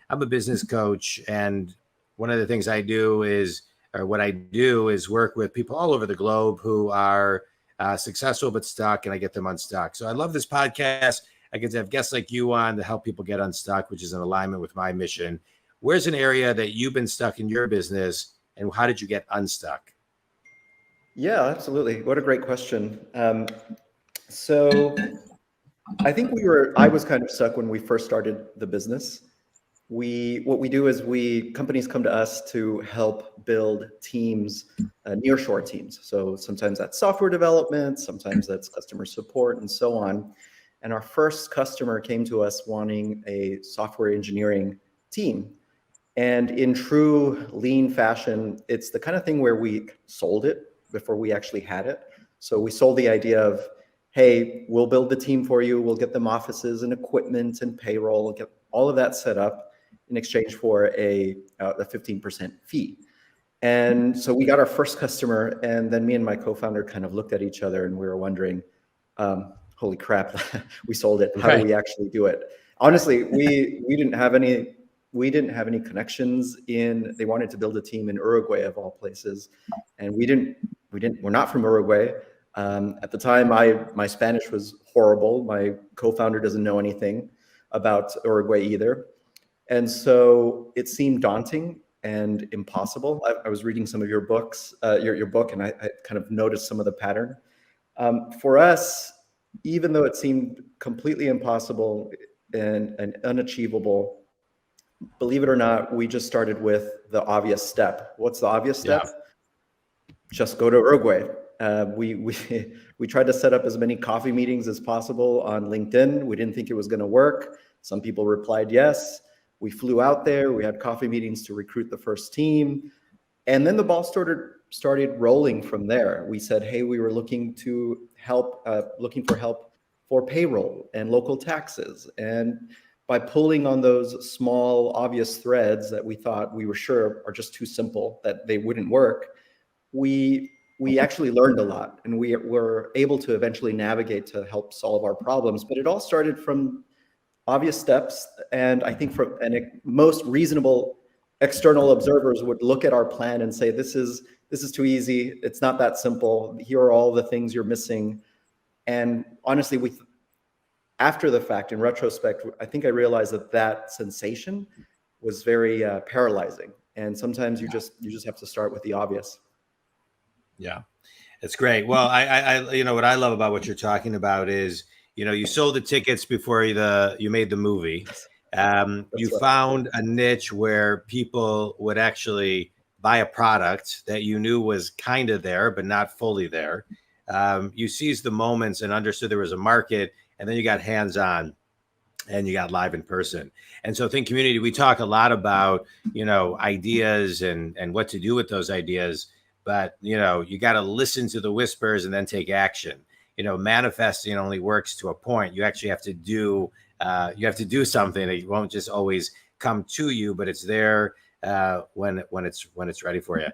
I'm a business coach, and one of the things I do is, or what I do is work with people all over the globe who are successful but stuck, and I get them unstuck. So I love this podcast. I get to have guests like you on to help people get unstuck, which is in alignment with my mission. Where's an area that you've been stuck in your business, and how did you get unstuck? Yeah, absolutely. What a great question. So I think I was kind of stuck when we first started the business. What we do is companies come to us to help build teams, nearshore teams. So sometimes that's software development, sometimes that's customer support, and so on. And our first customer came to us wanting a software engineering team. And in true lean fashion, it's the kind of thing where we sold it before we actually had it. So we sold the idea of, hey, we'll build the team for you. We'll get them offices and equipment and payroll, get all of that set up in exchange for a 15% fee. And so we got our first customer, and then me and my co-founder kind of looked at each other and we were wondering, holy crap, we sold it. How do we actually do it? Honestly, we didn't have any connections they wanted to build a team in Uruguay of all places. And we're not from Uruguay. At the time, my Spanish was horrible. My co-founder doesn't know anything about Uruguay either. And so it seemed daunting and impossible. I was reading some of your books, your book, and I kind of noticed some of the pattern. For us, even though it seemed completely impossible and unachievable, believe it or not, we just started with the obvious step. What's the obvious step? Yeah. Just go to Uruguay. We tried to set up as many coffee meetings as possible on LinkedIn. We didn't think it was going to work. Some people replied yes. We flew out there. We had coffee meetings to recruit the first team. And then the ball started rolling from there. We said, hey, we were looking for help for payroll and local taxes. And by pulling on those small, obvious threads that we thought we were sure are just too simple, that they wouldn't work, we actually learned a lot, and we were able to eventually navigate to help solve our problems. But it all started from obvious steps, and I think most reasonable external observers would look at our plan and say, this is too easy. It's not that simple. Here are all the things you're missing. And honestly, after the fact, in retrospect, I think I realized that sensation was very paralyzing. And sometimes you just have to start with the obvious. Yeah, it's great. Well, I what I love about what you're talking about is, you sold the tickets before you made the movie. You found a niche where people would actually buy a product that you knew was kind of there, but not fully there. You seized the moments and understood there was a market, and then you got hands-on and you got live in person. And so Think Community, we talk a lot about, ideas and what to do with those ideas. But, you got to listen to the whispers and then take action. Manifesting only works to a point. You actually have to do something. It won't just always come to you, but it's there when it's ready for you.